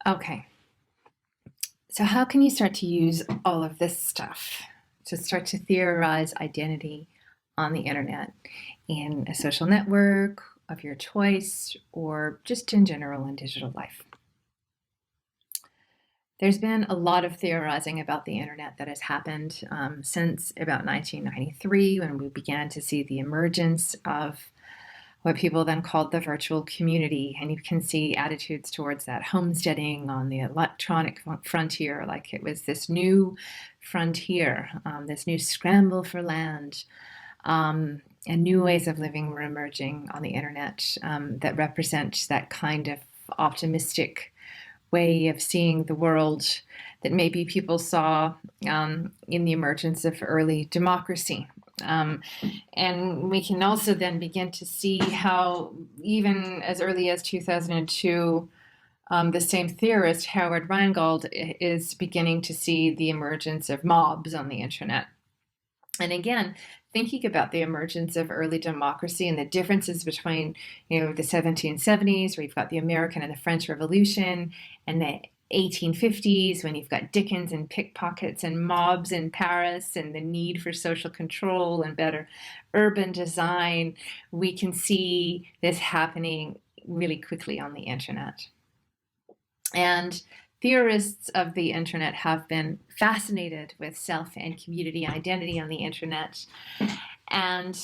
Okay, so how can you start to use all of this stuff to start to theorize identity on the internet in a social network of your choice or just in general in digital life? There's been a lot of theorizing about the internet that has happened since about 1993 when we began to see the emergence of what people then called the virtual community. And you can see attitudes towards that homesteading on the electronic frontier, like it was this new frontier, this new scramble for land. And new ways of living were emerging on the internet that represent that kind of optimistic way of seeing the world that maybe people saw in the emergence of early democracy. Um, and we can also then begin to see how, even as early as 2002, the same theorist, Howard Rheingold, is beginning to see the emergence of mobs on the internet. And again, thinking about the emergence of early democracy and the differences between, the 1770s, where you've got the American and the French Revolution, and the 1850s, when you've got Dickens and pickpockets and mobs in Paris, and the need for social control and better urban design, we can see this happening really quickly on the internet. And theorists of the internet have been fascinated with self and community identity on the internet. And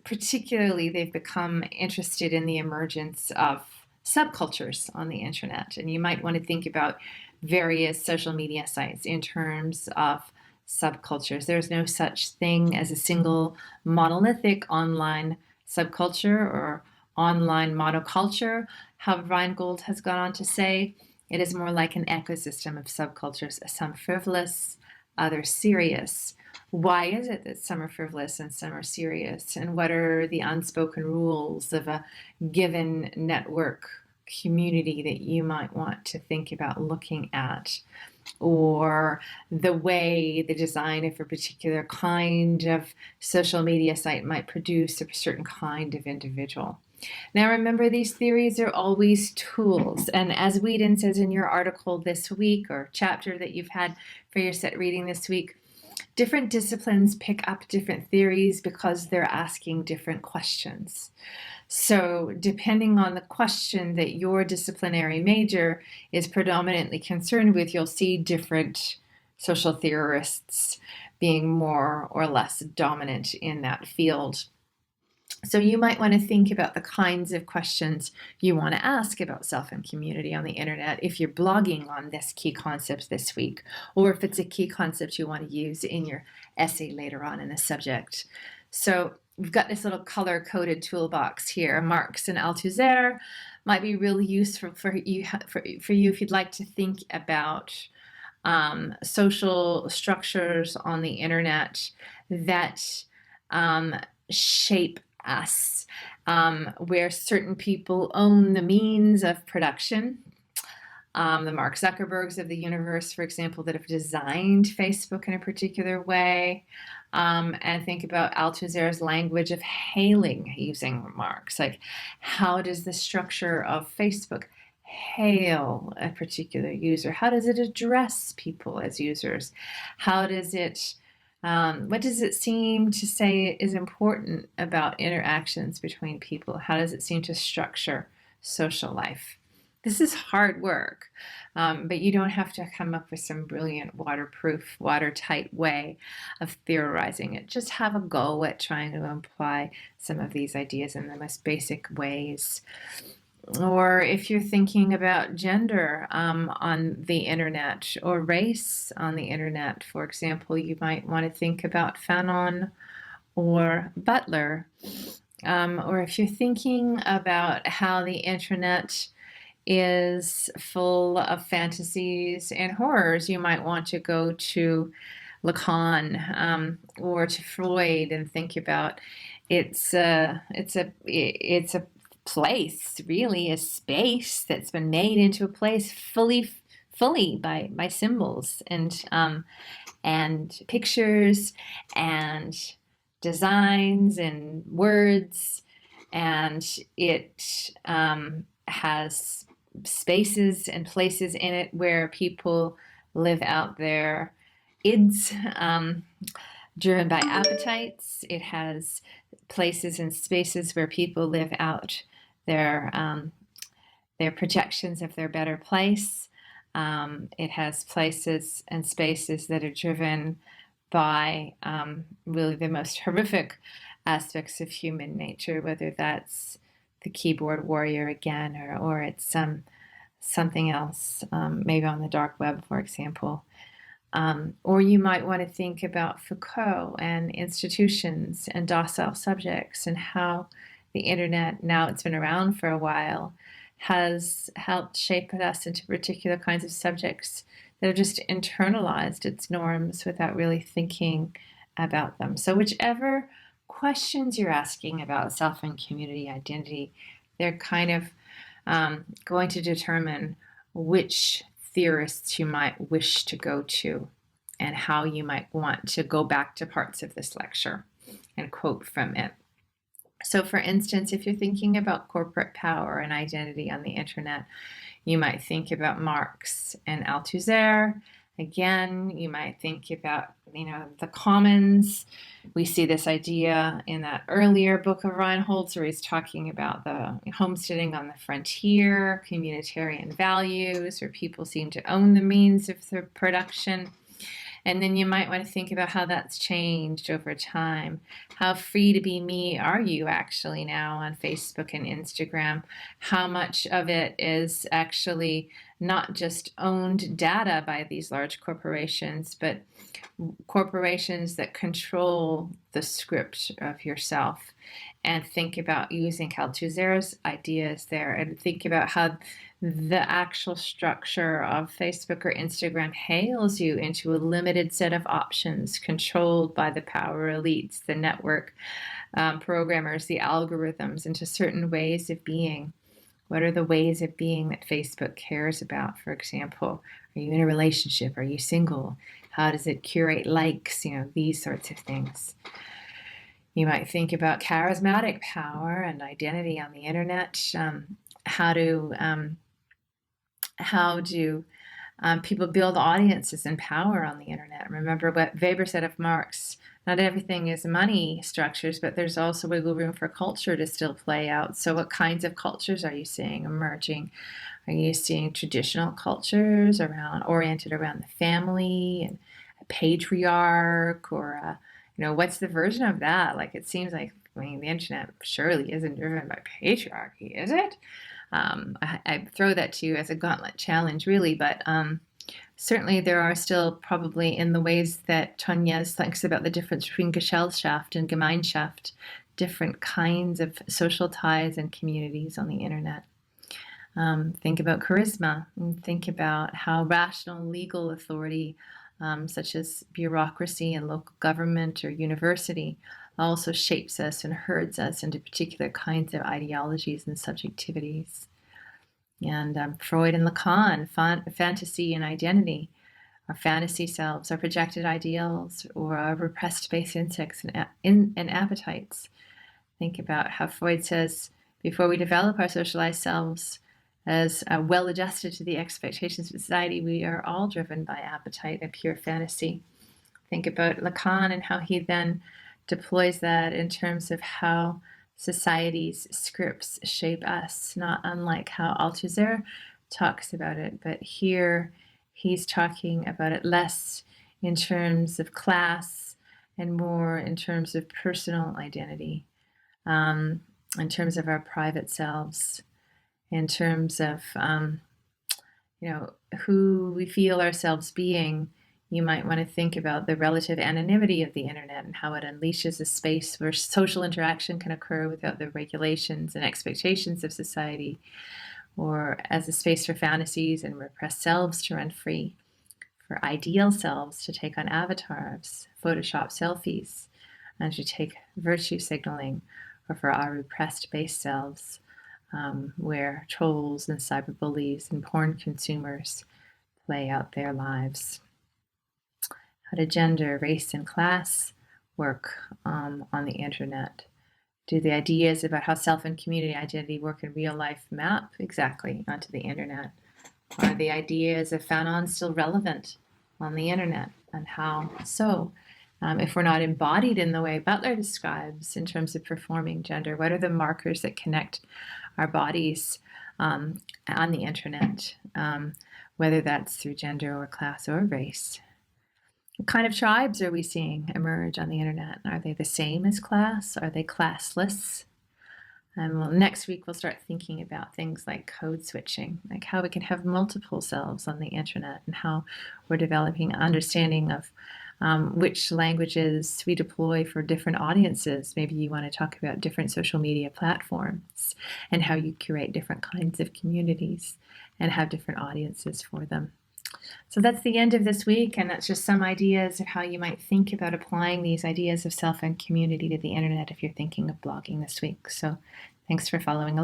particularly, they've become interested in the emergence of subcultures on the internet. And you might want to think about various social media sites in terms of subcultures. There's no such thing as a single monolithic online subculture or online monoculture, how Rheingold has gone on to say. It is more like an ecosystem of subcultures, some frivolous, others serious. Why is it that some are frivolous and some are serious? And what are the unspoken rules of a given network community that you might want to think about looking at? Or the way the design of a particular kind of social media site might produce a certain kind of individual. Now, remember, these theories are always tools. And as Whedon says in your article this week or chapter that you've had for your set reading this week, different disciplines pick up different theories because they're asking different questions. So, depending on the question that your disciplinary major is predominantly concerned with, you'll see different social theorists being more or less dominant in that field. So you might want to think about the kinds of questions you want to ask about self and community on the internet if you're blogging on this key concept this week, or if it's a key concept you want to use in your essay later on in the subject. So we've got this little color-coded toolbox here. Marx and Althusser might be really useful for you if you'd like to think about social structures on the internet that shape us, where certain people own the means of production. The Mark Zuckerbergs of the universe, for example, that have designed Facebook in a particular way. And think about Althusser's language of hailing using remarks. Like, how does the structure of Facebook hail a particular user? How does it address people as users? How does it what does it seem to say is important about interactions between people? How does it seem to structure social life? This is hard work, but you don't have to come up with some brilliant, waterproof, watertight way of theorizing it. Just have a go at trying to apply some of these ideas in the most basic ways. Or if you're thinking about gender on the internet or race on the internet, for example, you might want to think about Fanon or Butler. Or if you're thinking about how the internet is full of fantasies and horrors, you might want to go to Lacan or to Freud and think about it's a place, really, a space that's been made into a place fully by symbols and pictures and designs and words, and it has spaces and places in it where people live out their ids, driven by appetites. It has places and spaces where people live out their projections of their better place. It has places and spaces that are driven by really the most horrific aspects of human nature, whether that's the keyboard warrior again, or it's something else, maybe on the dark web, for example. Or you might want to think about Foucault and institutions and docile subjects, and how the internet, now it's been around for a while, has helped shape us into particular kinds of subjects that have just internalized its norms without really thinking about them. So whichever questions you're asking about self and community identity, they're kind of going to determine which theorists you might wish to go to and how you might want to go back to parts of this lecture and quote from it. So for instance, if you're thinking about corporate power and identity on the internet, you might think about Marx and Althusser. Again, you might think about, the commons. We see this idea in that earlier book of Reinhold's where he's talking about the homesteading on the frontier, communitarian values, where people seem to own the means of their production. And then you might want to think about how that's changed over time. How free to be me are you actually now on Facebook and Instagram? How much of it is actually not just owned data by these large corporations, but corporations that control the script of yourself? And think about using Althusser's ideas there, and think about how the actual structure of Facebook or Instagram hails you into a limited set of options controlled by the power elites, the network programmers, the algorithms, into certain ways of being. What are the ways of being that Facebook cares about, for example? Are you in a relationship? Are you single? How does it curate likes? These sorts of things. You might think about charismatic power and identity on the internet. How do people build audiences and power on the internet? Remember what Weber said of Marx: not everything is money structures, but there's also wiggle room for culture to still play out. So what kinds of cultures are you seeing emerging? Are you seeing traditional cultures oriented around the family and a patriarch, or what's the version of that? It seems like, the internet surely isn't driven by patriarchy, is it? I throw that to you as a gauntlet challenge, really, but certainly there are still, probably in the ways that Tönnies thinks about the difference between Gesellschaft and Gemeinschaft, different kinds of social ties and communities on the internet. Think about charisma, and think about how rational legal authority, such as bureaucracy and local government or university, also shapes us and herds us into particular kinds of ideologies and subjectivities. And Freud and Lacan, fantasy and identity, our fantasy selves, our projected ideals, or our repressed base instincts and appetites. Think about how Freud says, before we develop our socialized selves as well adjusted to the expectations of society, we are all driven by appetite and pure fantasy. Think about Lacan and how he then deploys that in terms of how society's scripts shape us, not unlike how Althusser talks about it, but here he's talking about it less in terms of class and more in terms of personal identity, in terms of our private selves, in terms of who we feel ourselves being. You might want to think about the relative anonymity of the internet and how it unleashes a space where social interaction can occur without the regulations and expectations of society, or as a space for fantasies and repressed selves to run free, for ideal selves to take on avatars, Photoshop selfies, and to take virtue signaling, or for our repressed base selves, where trolls and cyberbullies and porn consumers play out their lives. How do gender, race, and class work on the internet? Do the ideas about how self and community identity work in real life map exactly onto the internet? Are the ideas of Fanon still relevant on the internet, and how so? If we're not embodied in the way Butler describes in terms of performing gender, what are the markers that connect our bodies on the internet, whether that's through gender or class or race? What kind of tribes are we seeing emerge on the internet? Are they the same as class? Are they classless? Well, next week we'll start thinking about things like code switching, like how we can have multiple selves on the internet, and how we're developing an understanding of which languages we deploy for different audiences. Maybe you want to talk about different social media platforms and how you curate different kinds of communities and have different audiences for them. So that's the end of this week, and that's just some ideas of how you might think about applying these ideas of self and community to the internet if you're thinking of blogging this week. So thanks for following along.